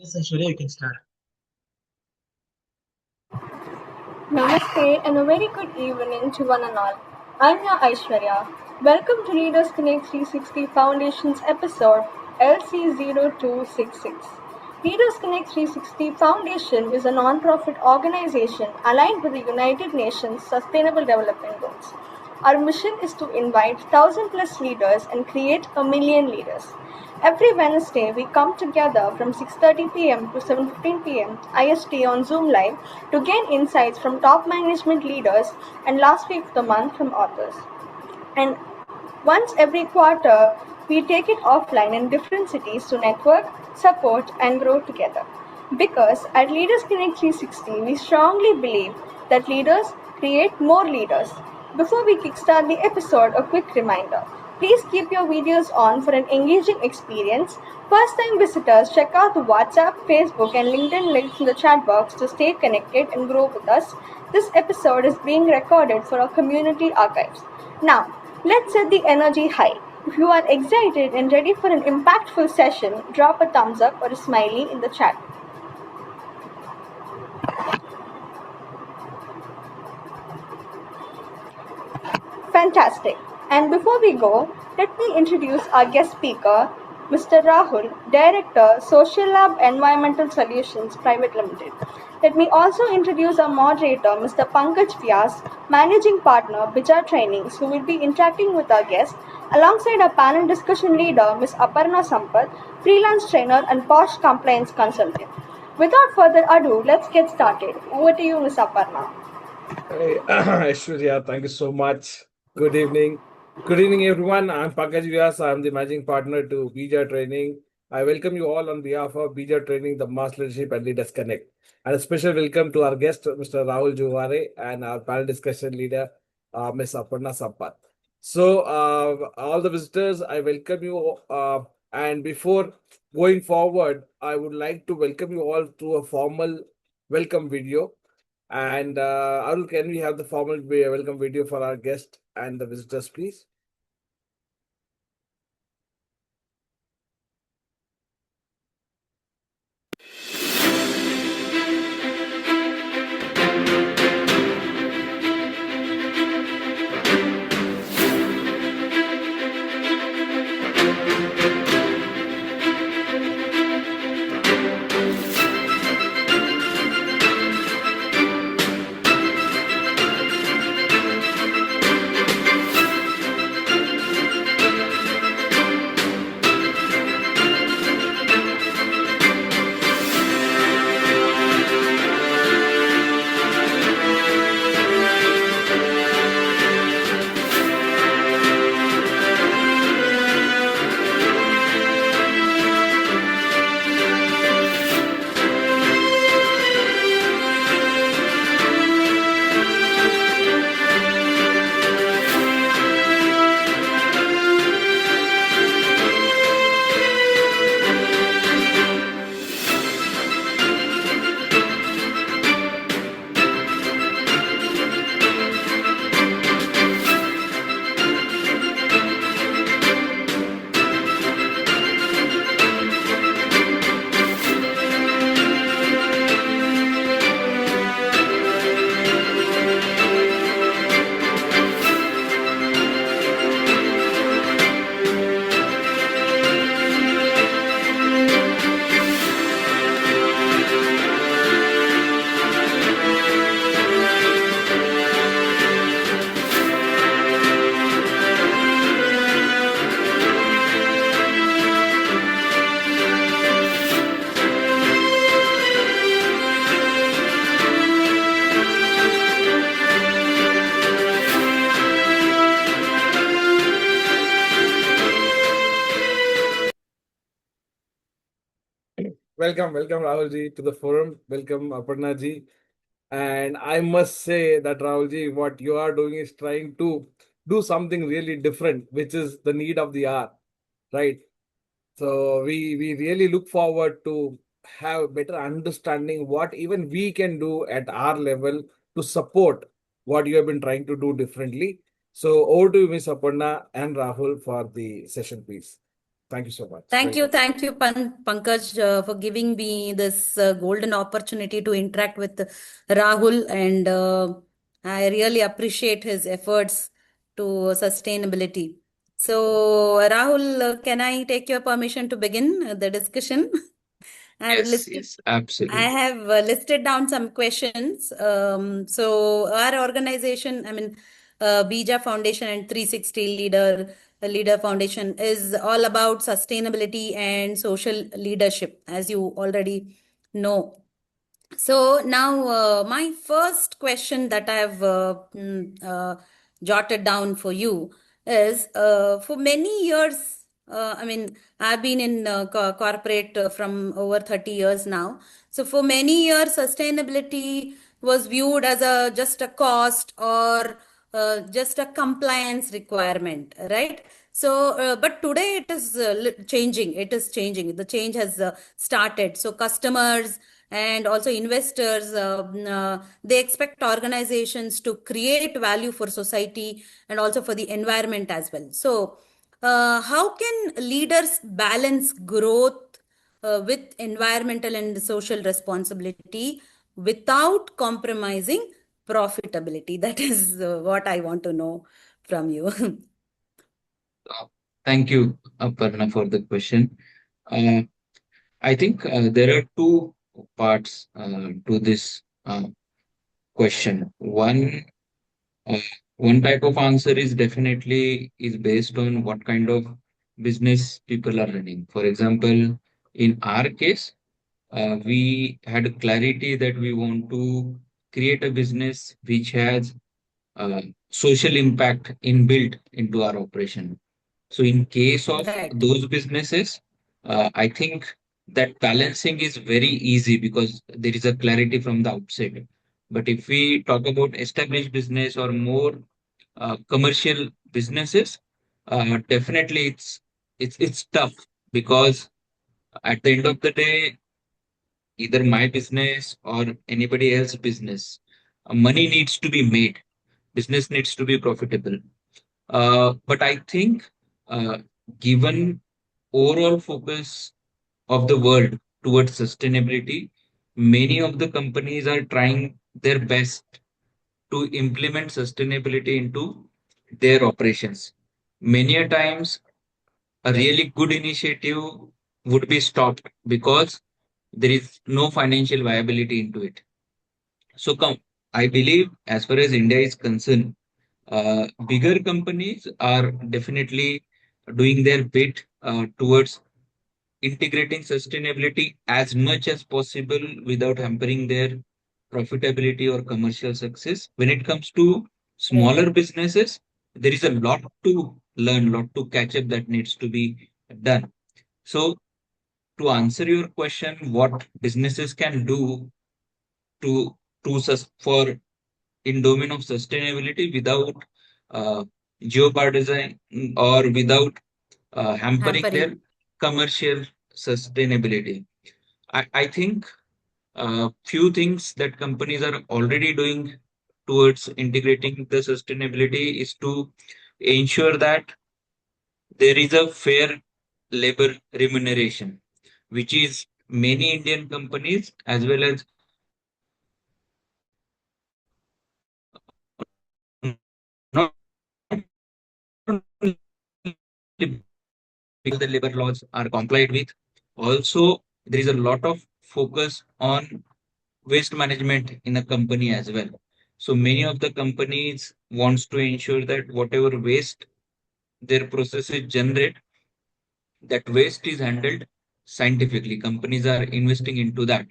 Yes, Aishwarya, you can start. Namaste and a very good evening to one and all. I'm your Aishwarya. Welcome to Leaders Connect 360 Foundation's episode LC0266. Leaders Connect 360 Foundation is a non-profit organization aligned with the United Nations Sustainable Development Goals. Our mission is to invite 1,000 plus leaders and create a million leaders. Every Wednesday, we come together from 6:30 p.m. to 7:15 p.m. IST on Zoom Live to gain insights from top management leaders and last week of the month from authors. And once every quarter, we take it offline in different cities to network, support, and grow together. Because at Leaders Connect 360, we strongly believe that leaders create more leaders. Before we kickstart the episode, a quick reminder. Please keep your videos on for an engaging experience. First time visitors, check out the WhatsApp, Facebook, and LinkedIn links in the chat box to stay connected and grow with us. This episode is being recorded for our community archives. Now, let's set the energy high. If you are excited and ready for an impactful session, drop a thumbs up or a smiley in the chat. Fantastic. And before we go, let me introduce our guest speaker, Mr. Rahul, Director, Social Lab Environmental Solutions Private Limited. Let me also introduce our moderator, Mr. Pankaj Vyas, Managing Partner, Bija Trainings, who will be interacting with our guest, alongside our panel discussion leader, Ms. Aparna Sampath, Freelance Trainer and POSH Compliance Consultant. Without further ado, let's get started. Over to you, Ms. Aparna. Hey, Aishwarya, thank you so much. Good evening. Good evening, everyone. I'm Pankaj Vyas. I'm the managing partner to Bija Training. I welcome you all on behalf of Bija Training, the Mass Leadership and Leaders Connect. And a special welcome to our guest, Mr. Rahul Juware, and our panel discussion leader, Ms. Aparna Sampath. So, all the visitors, I welcome you. And before going forward, I would like to welcome you all to a formal welcome video. And Arul, can we have the formal welcome video for our guest and the visitors, please? Welcome Rahul ji to the forum. Welcome Aparna ji. And I must say that Rahul ji, what you are doing is trying to do something really different, which is the need of the hour, right? So we really look forward to have better understanding what even we can do at our level to support what you have been trying to do differently. So over to you, Miss Aparna and Rahul for the session, please. Thank you so much. Welcome. Thank you, Pankaj, for giving me this golden opportunity to interact with Rahul, and I really appreciate his efforts to sustainability. So, Rahul, can I take your permission to begin the discussion? I have Yes, listed yes, I absolutely. have listed down some questions. So our organization, Bija Foundation and 360 Leader Foundation is all about sustainability and social leadership, as you already know. So now, my first question that I've jotted down for you is, for many years, I've been in corporate from over 30 years now. So for many years, sustainability was viewed as a just a cost or just a compliance requirement, right? So, but today it is changing. It is changing. The change has started. So customers and also investors, they expect organizations to create value for society and also for the environment as well. So how can leaders balance growth with environmental and social responsibility without compromising profitability? That is what I want to know from you. Uh, Thank you, Aparna, for the question. Uh, I think there are two parts to this question. Uh, one type of answer is definitely is based on what kind of business people are running. For example, in our case, we had clarity that we want to create a business which has uh, social impact inbuilt into our operation. So in case of Right. those businesses, I think that balancing is very easy because there is a clarity from the outside. But if we talk about established business or more commercial businesses, definitely it's tough because at the end of the day, either my business or anybody else's business, money needs to be made. Business needs to be profitable. But I think, given overall focus of the world towards sustainability, many of the companies are trying their best to implement sustainability into their operations. Many a times, a really good initiative would be stopped because there is no financial viability into it. So, I believe, as far as India is concerned, bigger companies are definitely doing their bit towards integrating sustainability as much as possible without hampering their profitability or commercial success. When it comes to Right. smaller businesses, there is a lot to learn, lot to catch up that needs to be done. So, to answer your question, what businesses can do to for in domain of sustainability without uh, jeopardizing or without hampering their Hampering. commercial sustainability. I think few things that companies are already doing towards integrating the sustainability is to ensure that there is a fair labor remuneration, which is many Indian companies as well as not only because the labor laws are complied with. Also, there is a lot of focus on waste management in a company as well. So many of the companies wants to ensure that whatever waste their processes generate, that waste is handled scientifically. Companies are investing into that.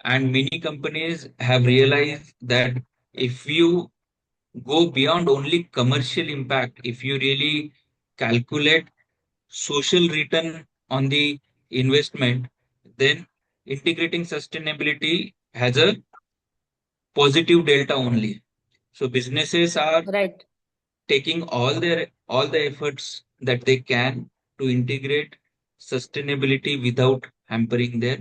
And many companies have realized that if you go beyond only commercial impact, if you really calculate social return on the investment, then integrating sustainability has a positive delta only. So businesses are Right. taking all the efforts that they can to integrate sustainability without hampering their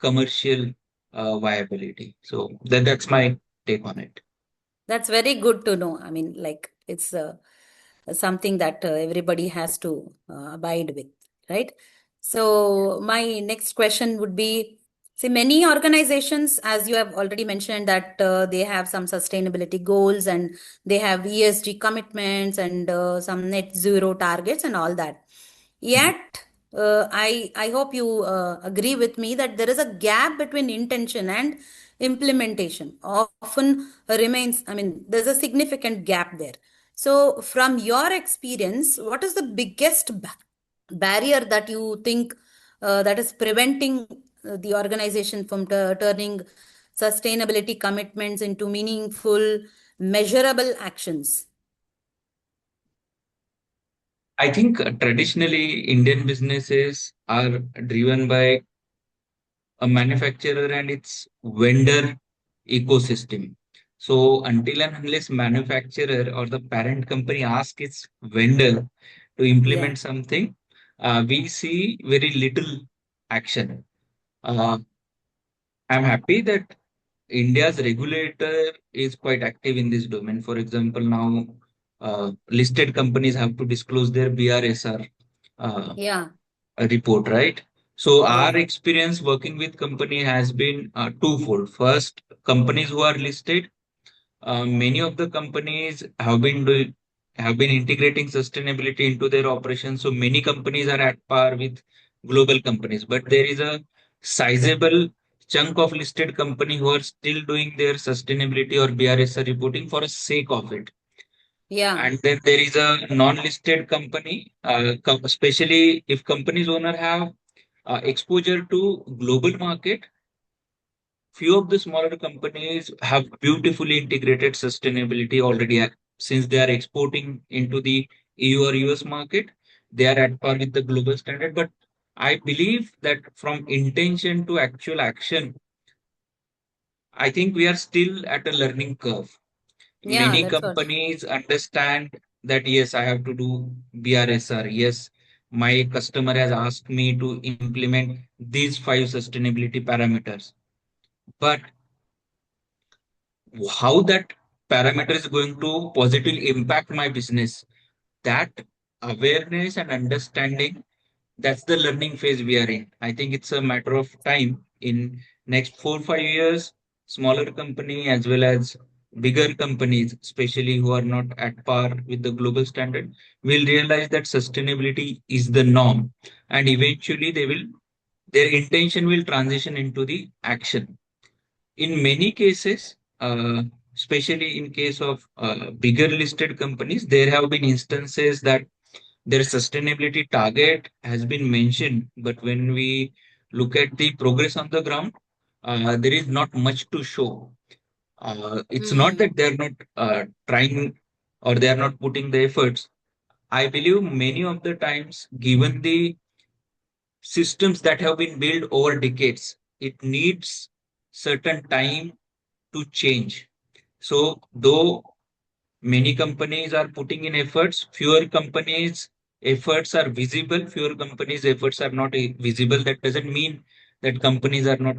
commercial viability. So that's my take on it. That's very good to know. I mean, like it's something that everybody has to abide with, right? So my next question would be, see, many organizations, as you have already mentioned, that they have some sustainability goals and they have ESG commitments and some net zero targets and all that. Yet, I hope you agree with me that there is a gap between intention and implementation. Often remains, I mean, there's a significant gap there. So, from your experience, what is the biggest barrier that you think that is preventing the organization from turning sustainability commitments into meaningful, measurable actions? I think traditionally Indian businesses are driven by a manufacturer and its vendor ecosystem. So until and unless manufacturer or the parent company asks its vendor to Yeah, implement something, we see very little action. Uh, I'm happy that India's regulator is quite active in this domain. For example, now listed companies have to disclose their BRSR uh, yeah, report, right? So yeah, our experience working with company has been twofold. First, companies who are listed, many of the companies have been integrating sustainability into their operations. So many companies are at par with global companies, but there is a sizable chunk of listed company who are still doing their sustainability or BRSR reporting for the sake of it. yeah, And then there is a non-listed company, especially if company's owner have exposure to global market. Few of the smaller companies have beautifully integrated sustainability already since they are exporting into the EU or US market. They are at par with the global standard. But I believe that from intention to actual action, I think we are still at a learning curve. yeah, Many that's what. companies understand that yes, I have to do BRSR. Yes, my customer has asked me to implement these five sustainability parameters. But how that parameter is going to positively impact my business, that awareness and understanding, that's the learning phase we are in. I think it's a matter of time. In next 4 5 years, smaller company as well as bigger companies, especially who are not at par with the global standard, will realize that sustainability is the norm, and eventually their intention will transition into the action. In many cases, especially in case of bigger listed companies, there have been instances that their sustainability target has been mentioned, but when we look at the progress on the ground, there is not much to show. It's not Hmm. that they're not trying or they are not putting the efforts. I believe many of the times, given the systems that have been built over decades, it needs certain time to change. So, though many companies are putting in efforts, fewer companies' efforts are visible, fewer companies' efforts are not visible. That doesn't mean that companies are not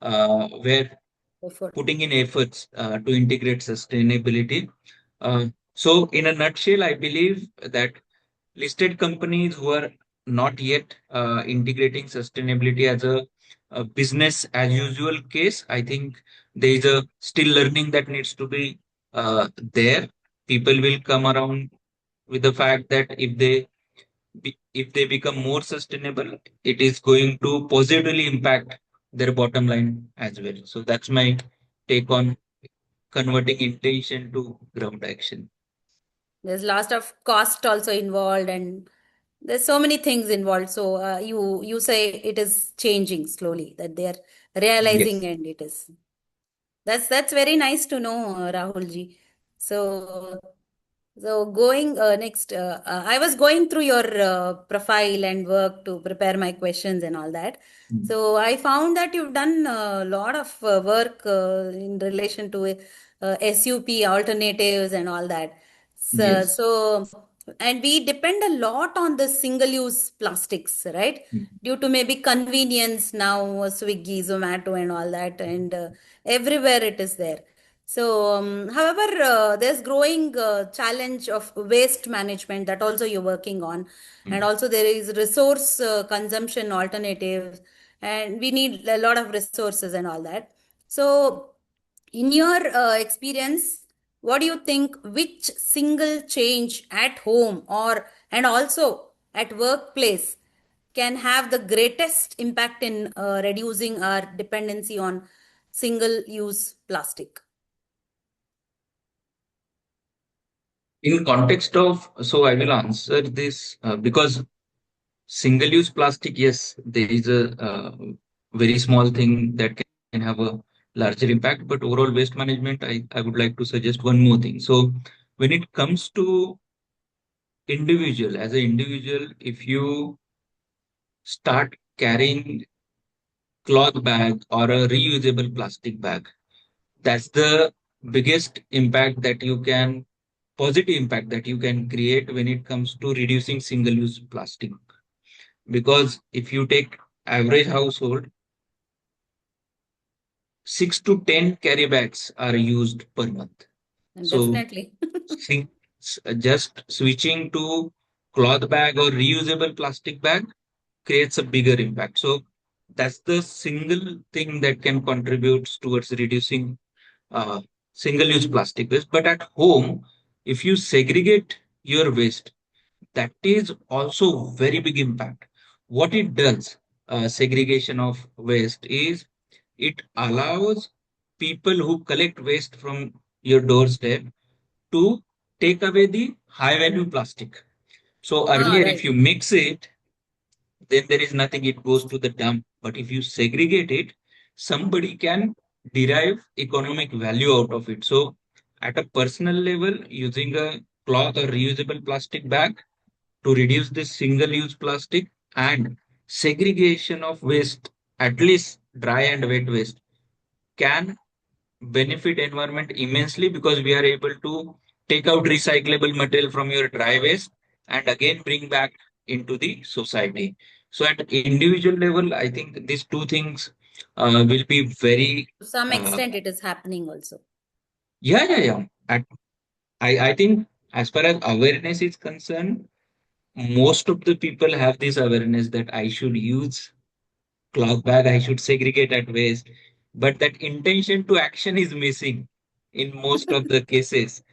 where Effort. putting in efforts to integrate sustainability. So, in a nutshell, I believe that listed companies who are not yet integrating sustainability as a business as usual case, I think there is a still learning that needs to be there. People will come around with the fact that if they become more sustainable, it is going to positively impact their bottom line as well. So that's my take on converting intention to ground action. There's lots of cost also involved, and there's so many things involved. So you say it is changing slowly, that they are realizing, Yes. and it is. That's very nice to know, Rahul ji. So So going next, I was going through your profile and work to prepare my questions and all that. Mm. So I found that you've done a lot of work in relation to SUP alternatives and all that. Yes. So, and we depend a lot on the single-use plastics, right? Mm. Due to maybe convenience now, Swiggy, Zomato, and all that, and everywhere it is there. So, however, there's growing challenge of waste management that also you're working on, and Mm. also there is resource consumption alternatives, and we need a lot of resources and all that. So, in your experience, what do you think? Which single change at home or and also at workplace can have the greatest impact in reducing our dependency on single-use plastic? In context of, so I will answer this because single-use plastic, yes, there is a very small thing that can have a larger impact, but overall waste management, I would like to suggest one more thing. So when it comes to individual, as an individual, if you start carrying cloth bag or a reusable plastic bag, that's the biggest impact that you can, positive impact that you can create when it comes to reducing single-use plastic. Because if you take average household, 6 to 10 carry bags are used per month. So Definitely. think, just switching to cloth bag or reusable plastic bag creates a bigger impact. So that's the single thing that can contribute towards reducing uh, single-use plastic waste. But at home, if you segregate your waste, that is also very big impact. What it does, segregation of waste, is it allows people who collect waste from your doorstep to take away the high value plastic. So Ah, earlier, if right. you mix it, then there is nothing, it goes to the dump. But if you segregate it, somebody can derive economic value out of it. So at a personal level, using a cloth or reusable plastic bag to reduce this single use plastic and segregation of waste, at least dry and wet waste, can benefit environment immensely, because we are able to take out recyclable material from your dry waste and again bring back into the society. So at individual level, I think these two things will be very To some uh, extent, it is happening also. yeah. I think as far as awareness is concerned, most of the people have this awareness that I should use cloth bag, I should segregate at waste, but that intention to action is missing in most of the cases,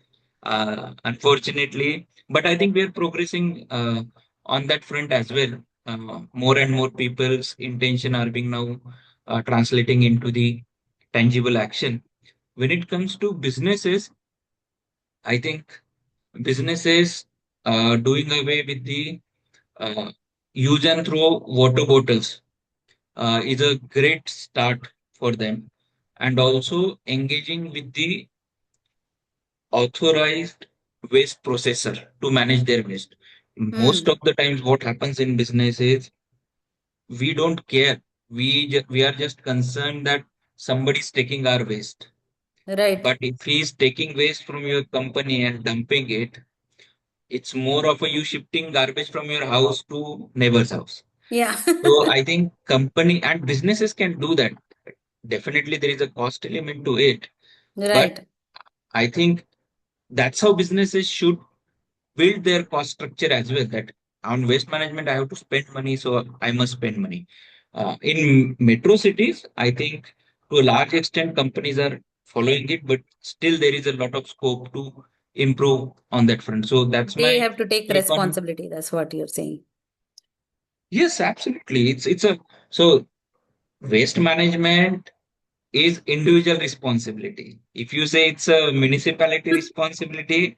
unfortunately. But I think we are progressing on that front as well. More and more people's intention are being now translating into the tangible action. When it comes to businesses, I think businesses doing away with the uh, use and throw water bottles is a great start for them, and also engaging with the authorized waste processor to manage their waste. Most Hmm. of the times what happens in business is we don't care, we are just concerned that somebody's taking our waste. Right. But if he's taking waste from your company and dumping it, it's more of a you shifting garbage from your house to neighbor's house. Yeah. So I think company and businesses can do that. Definitely, there is a cost element to it, but Right. I think that's how businesses should build their cost structure as well. That on waste management, I have to spend money, so I must spend money. In metro cities, I think to a large extent, companies are following it, but still there is a lot of scope to improve on that front. So that's They my have to take take on. responsibility. That's what you're saying. Yes, absolutely. It's a, so waste management is individual responsibility. If you say it's a municipality responsibility,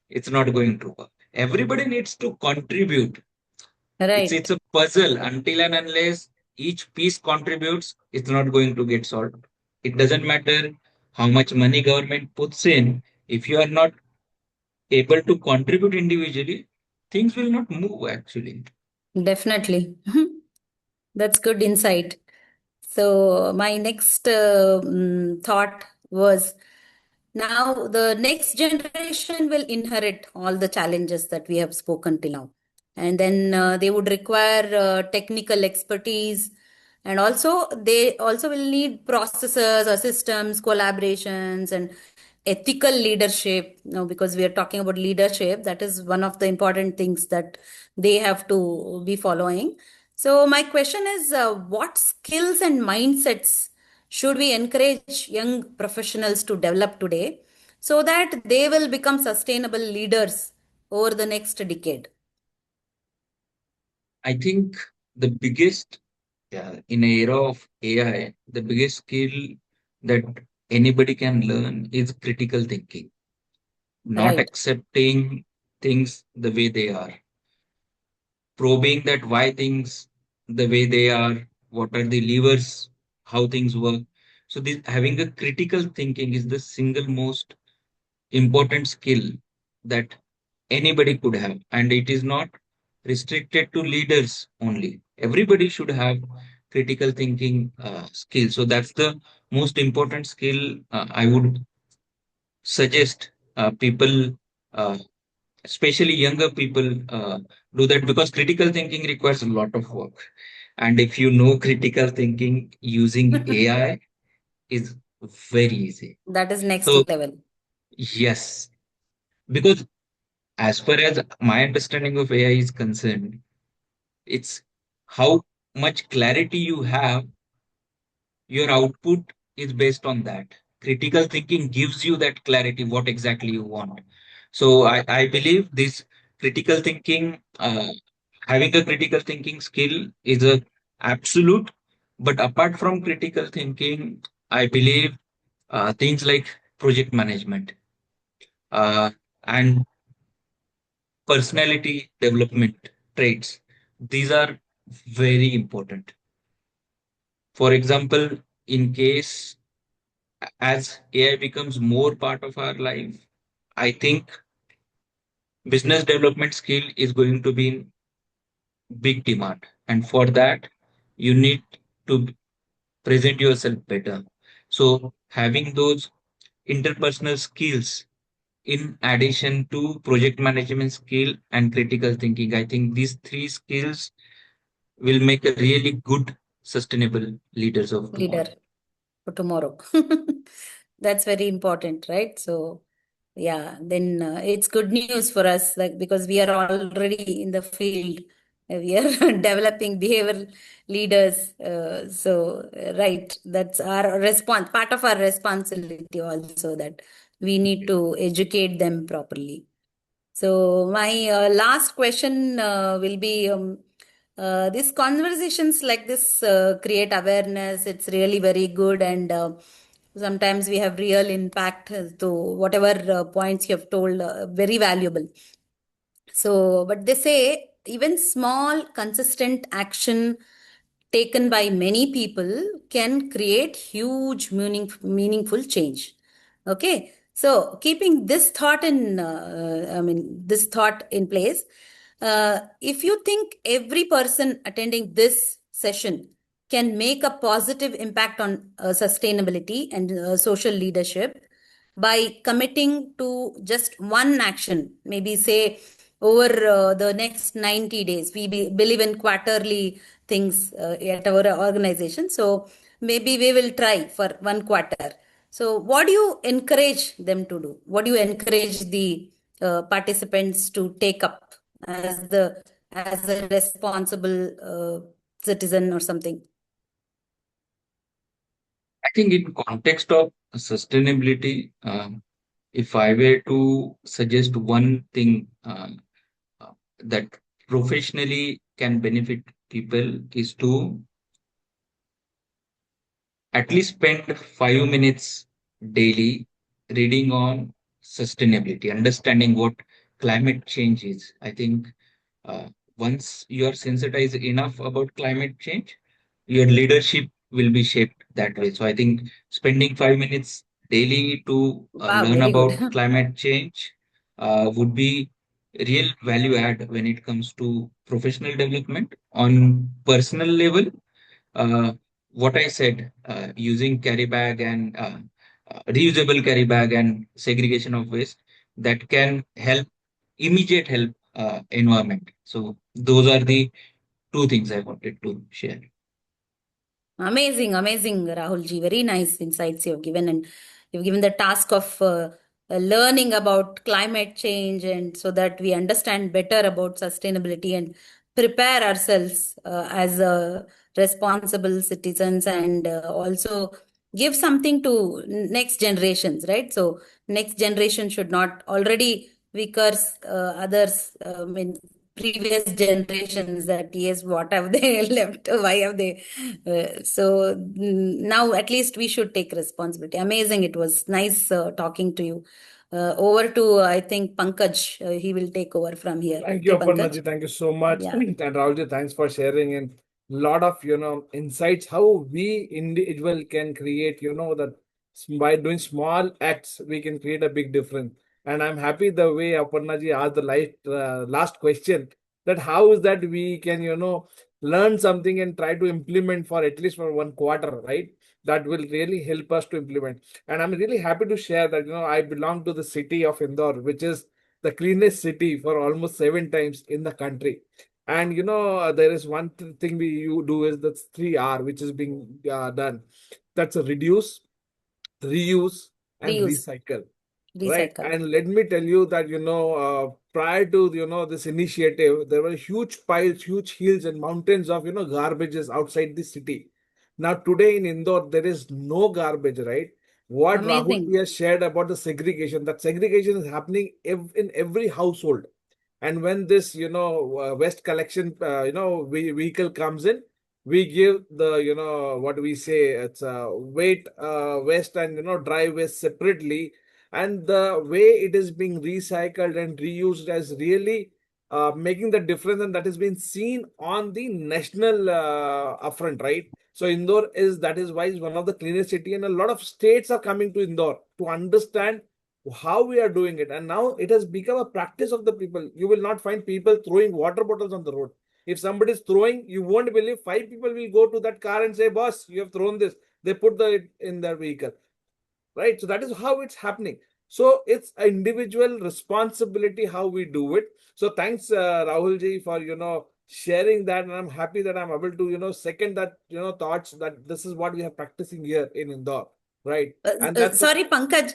it's not going to work. Everybody needs to contribute. It's Right. a puzzle. Until and unless each piece contributes, it's not going to get solved. It doesn't matter how much money government puts in. If you are not able to contribute individually, things will not move actually. Definitely. That's good insight. So my next thought was, now the next generation will inherit all the challenges that we have spoken till now. And then they would require technical expertise. And also they also will need processes or systems, collaborations, and ethical leadership. Because we are talking about leadership, that is one of the important things that they have to be following. So my question is, what skills and mindsets should we encourage young professionals to develop today so that they will become sustainable leaders over the next decade? I think the biggest, in an era of AI, the biggest skill that anybody can learn is critical thinking, not Right. accepting things the way they are, probing that why things the way they are, what are the levers, how things work. So this having a critical thinking is the single most important skill that anybody could have, and it is not restricted to leaders only. Everybody should have critical thinking skill. So that's the most important skill I would suggest people, uh, especially younger people, do that, because critical thinking requires a lot of work. And if you know critical thinking using AI is very easy. That is next So level. yes, because as far as my understanding of AI is concerned, it's how much clarity you have, your output is based on that. Critical thinking gives you that clarity, what exactly you want. So I believe this critical thinking, having a critical thinking skill is a absolute. But apart from critical thinking, I believe things like project management uh, and personality development traits, these are very important. For example, in case as AI becomes more part of our life, I think business development skill is going to be in big demand. And for that, you need to present yourself better. So having those interpersonal skills in addition to project management skill and critical thinking, I think these three skills will make a really good sustainable leaders of Leader tomorrow. for tomorrow. That's very important, right? So yeah, then it's good news for us, like, because we are already in the field. We are developing behavioral leaders. Right, that's our response, part of our responsibility also, that we need to educate them properly. So my last question will be, these conversations like this create awareness. It's really very good, and sometimes we have real impact to whatever points you have told. Very valuable. So, but they say even small, consistent action taken by many people can create huge, meaningful change. Okay. So, keeping this thought this thought in place, if you think every person attending this session can make a positive impact on sustainability and social leadership by committing to just one action, maybe say over the next 90 days. We believe in quarterly things at our organization. So maybe we will try for one quarter. So what do you encourage them to do? What do you encourage the participants to take up as a responsible citizen or something? I think in context of sustainability, if I were to suggest one thing that professionally can benefit people is to at least spend 5 minutes daily reading on sustainability, understanding what climate change is. I think uh, once you are sensitized enough about climate change, your leadership will be shaped that way. So I think spending 5 minutes daily to Wow, learn very good. about climate change would be real value add when it comes to professional development. On personal level, uh, what I said, using carry bag and reusable carry bag and segregation of waste, that can help, immediate help, environment. So those are the two things I wanted to share. Amazing, amazing, Rahulji. Very nice insights you've given, and you've given the task of learning about climate change, and so that we understand better about sustainability and prepare ourselves as responsible citizens, and also give something to next generations, right? So next generation should not already we curse others. In previous generations, that yes, what have they left, why have they now at least we should take responsibility. Amazing, it was nice talking to you. Over to I think Pankaj, he will take over from here. Thank you, Okay, Aparna Pankaj. ji. Thank you so much. Yeah. And Rahulji, thanks for sharing and lot of, insights how we individual can create, that by doing small acts, we can create a big difference. And I'm happy the way Aparna ji asked the last question, that how is that we can, learn something and try to implement for at least for 1 quarter, right? That will really help us to implement. And I'm really happy to share that, I belong to the city of Indore, which is the cleanest city for almost 7 times in the country. And there is one thing we you do is that's 3R, which is being done. That's a reduce, reuse, and Reuse, recycle. Right. recycle. And let me tell you that, prior to, this initiative, there were huge piles, huge hills and mountains of, garbages outside the city. Now, today in Indore, there is no garbage, right? What Rahul Amazing. has shared about the segregation, that segregation is happening in every household. And when this, waste collection, vehicle comes in, we give the, what we say, it's weight waste and, dry waste separately. And the way it is being recycled and reused is really making the difference, and that has been seen on the national upfront, right? So Indore is that is why it's one of the cleanest city, and a lot of states are coming to Indore to understand how we are doing it. And now it has become a practice of the people. You will not find people throwing water bottles on the road. If somebody is throwing, you won't believe 5 people will go to that car and say, boss, you have thrown this. They put it in their vehicle, right? So that is how it's happening. So it's an individual responsibility how we do it. So thanks, Rahul ji, for sharing that, and I'm happy that I'm able to second that thoughts that this is what we are practicing here in Indore, right? And that's Sorry, Pankaj,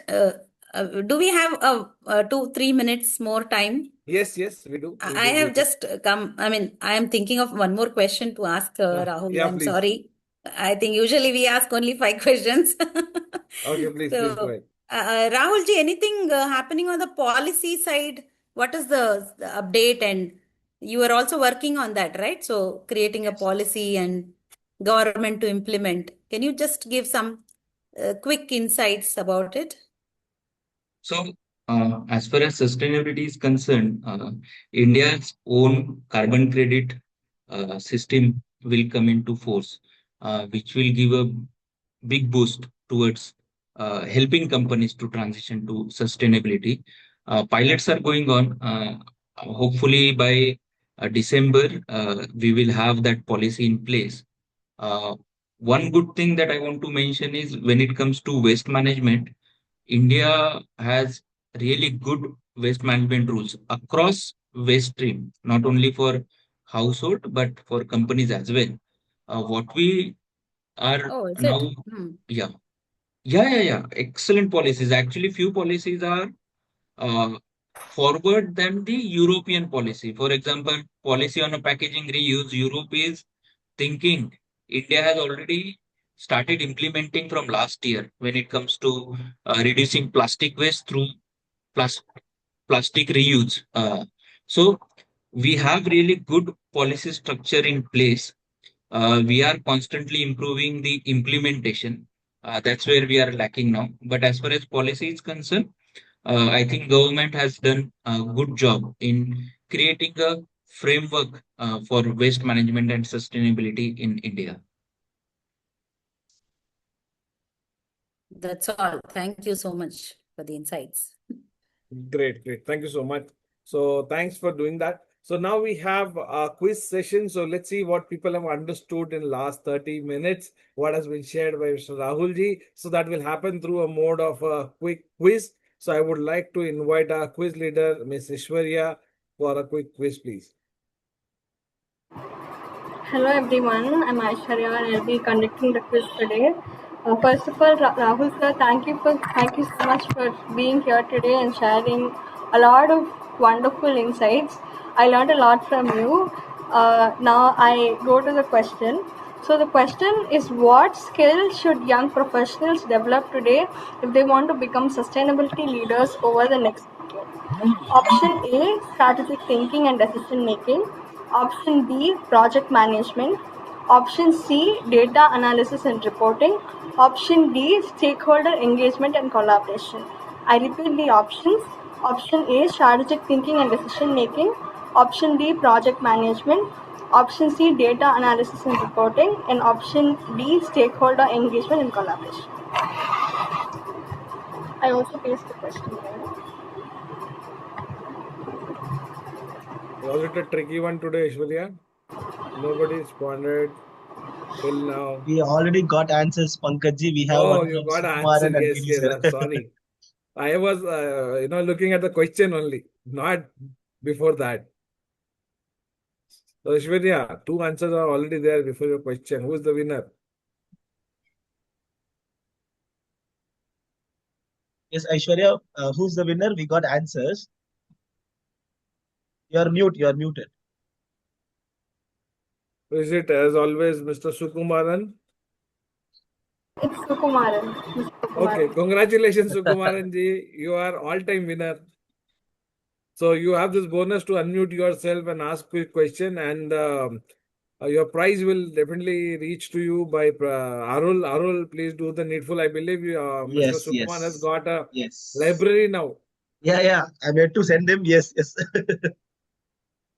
do we have 2-3 minutes more time? yes, we do, I have just come. I mean, I am thinking of one more question to ask Rahul. Yeah, I'm please. sorry. I think usually we ask only 5 questions. Okay, please go So, ahead. Rahul ji, anything happening on the policy side? What is the update? And you are also working on that, right? So, creating a policy and government to implement. Can you just give some quick insights about it? So, as far as sustainability is concerned, India's own carbon credit system will come into force, which will give a big boost towards helping companies to transition to sustainability. Pilots are going on. Hopefully, by December, we will have that policy in place. Uh, One good thing that I want to mention is when it comes to waste management, India has really good waste management rules across waste stream, not only for household but for companies as well. What we are Oh, is it? now, yeah, yeah. Excellent policies. Actually, few policies are uh, forward than the European policy. For example, policy on a packaging reuse, Europe is thinking. India has already started implementing from last year when it comes to reducing plastic waste through plas- plastic reuse. So we have really good policy structure in place. We are constantly improving the implementation. That's where we are lacking now. But as far as policy is concerned, I think government has done a good job in creating a framework for waste management and sustainability in India. That's all. Thank you so much for the insights. Great, great. Thank you so much. So thanks for doing that. So now we have a quiz session. So let's see what people have understood in last 30 minutes, what has been shared by Mr. Rahul ji. So that will happen through a mode of a quick quiz. So I would like to invite our quiz leader, Ms. Ishwarya, for a quick quiz, please. Hello everyone, I'm Aishwarya and I'll be conducting the quiz today. First of all, Rahul sir, thank you so much for being here today and sharing a lot of wonderful insights. I learned a lot from you. Now I go to the question. So the question is, what skills should young professionals develop today if they want to become sustainability leaders over the next decade? Option A, strategic thinking and decision making. Option B, project management. Option C, data analysis and reporting. Option D, stakeholder engagement and collaboration. I repeat the options. Option A, strategic thinking and decision making. Option B, project management. Option C, data analysis and reporting. And option D, stakeholder engagement and collaboration. I also pasted the question there. Was it a tricky one today, Ishwarya? Nobody responded till now. We already got answers, Pankaj ji. We have Oh, one you from got an answer. Sukumaran and Yes, Giri yes. sir. I'm sorry. I was, looking at the question only, not before that. So, Ishwarya, two answers are already there before your question. Who is the winner? Yes, Aishwarya, who's the winner? We got answers. You are muted. Is it, as always, Mr. Sukumaran? It's Sukumaran. Mr. Okay, Sukumaran. congratulations, Sukumaran ji. You are all-time winner. So you have this bonus to unmute yourself and ask quick question, and your prize will definitely reach to you by Arul. Arul, please do the needful. I believe Mr. Yes, Sukumaran has yes, got a yes. library now. Yeah. I'm yet to send him. Yes, yes.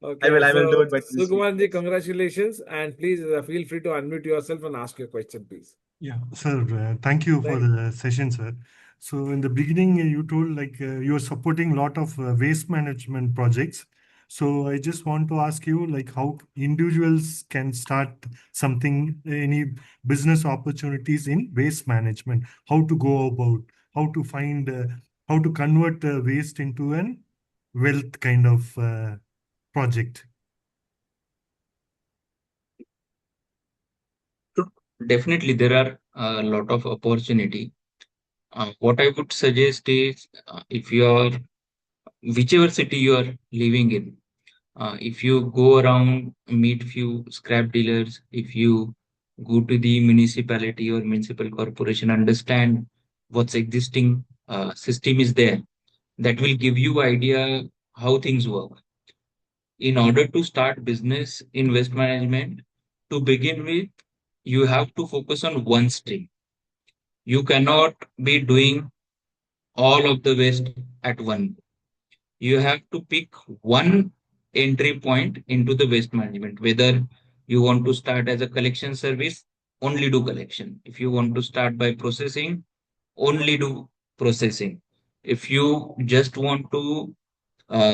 Okay, I will do so it by this week. Sukumaran ji, Yes. congratulations, and please feel free to unmute yourself and ask your question, please. Yeah, sir, thank you for Thank the session, sir. So in the beginning, you told like you are supporting a lot of waste management projects. So I just want to ask you like how individuals can start something, any business opportunities in waste management, how to go about, how to find, how to convert waste into an wealth kind of project. Definitely, there are a lot of opportunity. What I would suggest is if you are whichever city you are living in, if you go around, meet few scrap dealers, if you go to the municipality or municipal corporation, understand what's existing system is there, that will give you idea how things work. In order to start business in waste management, to begin with, you have to focus on one stream. You cannot be doing all of the waste at one. You have to pick one entry point into the waste management. Whether you want to start as a collection service, only do collection. If you want to start by processing, only do processing. If you just want to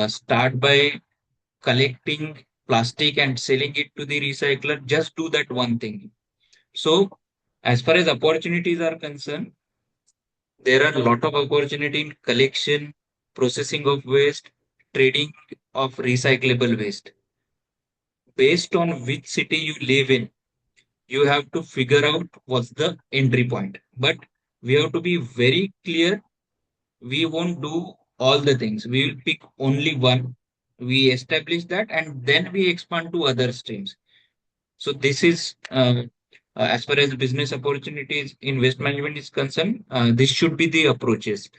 start by collecting plastic and selling it to the recycler, just do that one thing. So, as far as opportunities are concerned, there are a lot of opportunity in collection, processing of waste, trading of recyclable waste. Based on which city you live in, you have to figure out what's the entry point. But we have to be very clear. We won't do all the things. We will pick only one. We establish that and then we expand to other streams. So this is as far as business opportunities in waste management is concerned, this should be the approaches.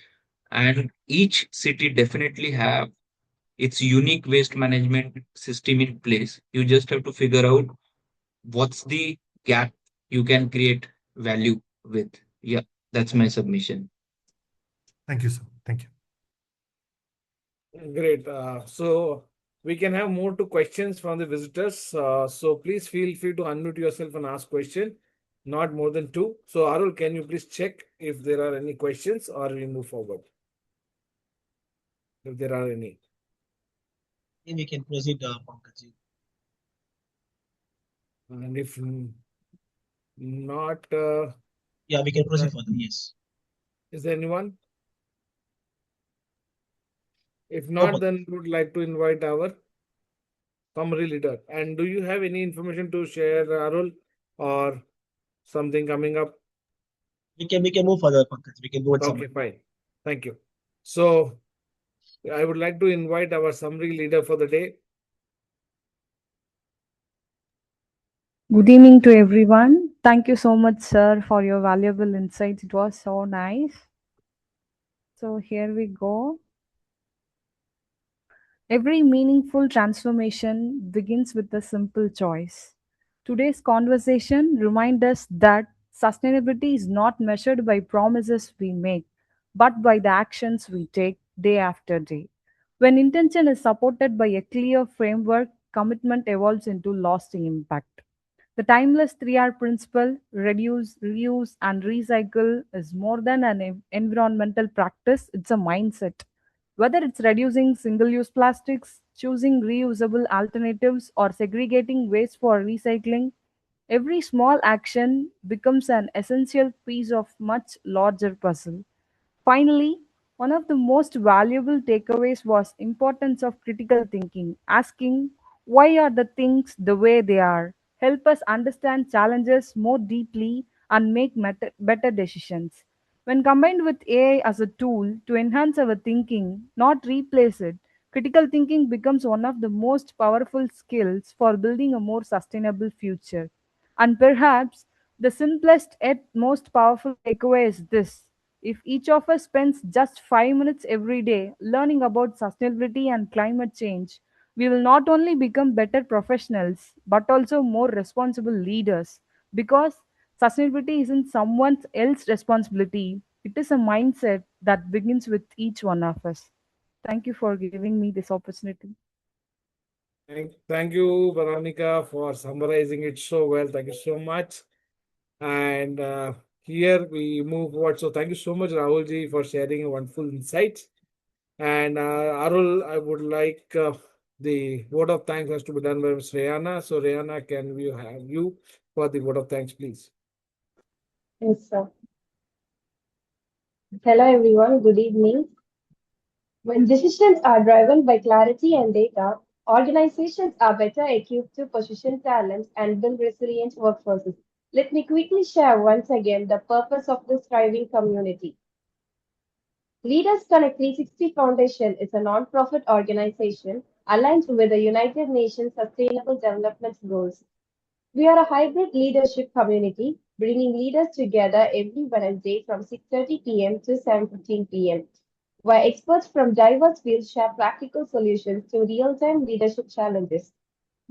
And each city definitely have its unique waste management system in place. You just have to figure out what's the gap you can create value with. Yeah, that's my submission. Thank you, sir. Thank you. Great. So we can have more to questions from the visitors. So please feel free to unmute yourself and ask question. Not more than two. So Arul, can you please check if there are any questions or we move forward? if there are any. We can proceed, Pankaj. And if not, Yeah, we can proceed then further. Yes. is there anyone? If No, not, then we would like to invite our summary leader. And do you have any information to share, Arul, or something coming up? we can move further, Pankaj. We can go with Okay, summary. fine. Thank you. So I would like to invite our summary leader for the day. Good evening to everyone. Thank you so much, sir, for your valuable insights. It was so nice. So, here we go. Every meaningful transformation begins with a simple choice. Today's conversation reminds us that sustainability is not measured by promises we make, but by the actions we take day after day. When intention is supported by a clear framework, commitment evolves into lasting impact. The timeless 3R principle, reduce, reuse, and recycle, is more than an environmental practice, it's a mindset. Whether it's reducing single use plastics, choosing reusable alternatives, or segregating waste for recycling, every small action becomes an essential piece of much larger puzzle. Finally, one of the most valuable takeaways was importance of critical thinking, asking why are the things the way they are, help us understand challenges more deeply and make better decisions. When combined with AI as a tool to enhance our thinking, not replace it, critical thinking becomes one of the most powerful skills for building a more sustainable future. And perhaps the simplest yet most powerful takeaway is this: if each of us spends just 5 minutes every day learning about sustainability and climate change, we will not only become better professionals but also more responsible leaders. Because sustainability isn't someone else's responsibility, it is a mindset that begins with each one of us. Thank you for giving me this opportunity. Thank you, Veronica, for summarizing it so well. Thank you so much. And here we move forward. So thank you so much, Rahulji, for sharing a wonderful insights. And Arul, I would like the vote of thanks has to be done by Ms. Rayana. So Rayana, can we have you for the vote of thanks, please? Yes, sir. Hello, everyone. Good evening. When decisions are driven by clarity and data, organizations are better equipped to position talent and build resilient workforces. Let me quickly share once again the purpose of this thriving community. Leaders Connect 360 Foundation is a non-profit organization aligned with the United Nations Sustainable Development Goals. We are a hybrid leadership community, bringing leaders together every Wednesday from 6:30 p.m. to 7:15 p.m., where experts from diverse fields share practical solutions to real-time leadership challenges.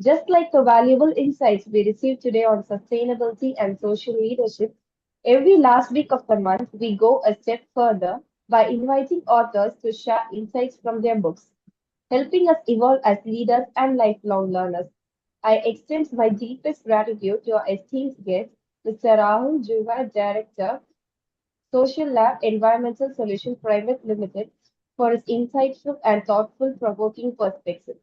Just like the valuable insights we received today on sustainability and social leadership, every last week of the month we go a step further by inviting authors to share insights from their books, helping us evolve as leaders and lifelong learners. I extend my deepest gratitude to our esteemed guest, Mr. Rahul Juware, Director, Social Lab Environmental Solutions Private Limited, for his insightful and thoughtful provoking perspective.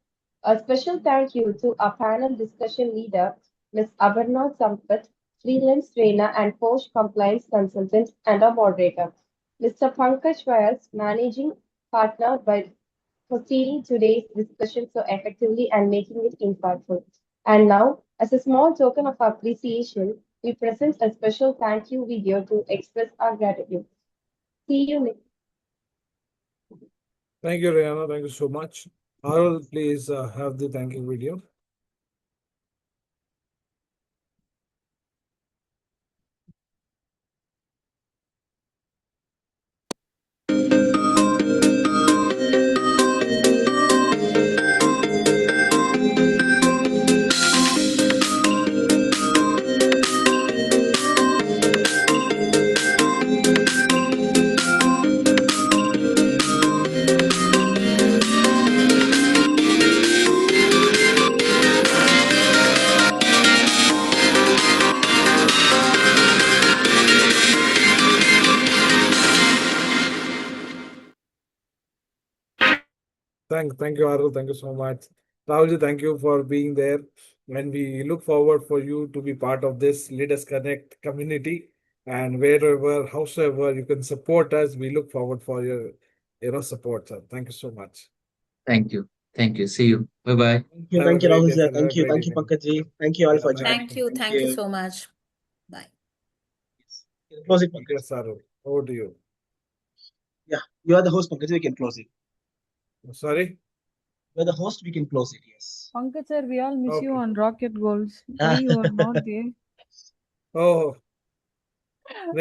A special thank you to our panel discussion leader, Ms. Aparna Sampath, freelance trainer and POSH compliance consultant, and our moderator, Mr. Pankaj Vyas, managing partner by for steering today's discussion so effectively and making it impactful. And now, as a small token of appreciation, we present a special thank you video to express our gratitude. See you next. Thank you, Rayana. Thank you so much. Arul, please have the thank you video. Thank you, Arul. Thank you so much. Rahulji, thank you for being there. And we look forward for you to be part of this Leaders Connect community. And wherever, howsoever you can support us, we look forward for your support, sir. Thank you so much. Thank you. Thank you. See you. Bye-bye. Have a Thank you, great Rahul day, sir. sir. Have a great Thank you, evening. Pankaj ji. Thank you all Yeah, for thank joining. Thank you. Thank Thank you you. so much. Bye. Yes. You can close it, Pankaj. Yes, Arul. Over to you. Yeah, you are the host, Pankaj. We can close it. Sorry? You are the host. We can close it. Yes. Pankaj sir, we all miss you Okay. on Rocket Goals. Why you are not there? Oh,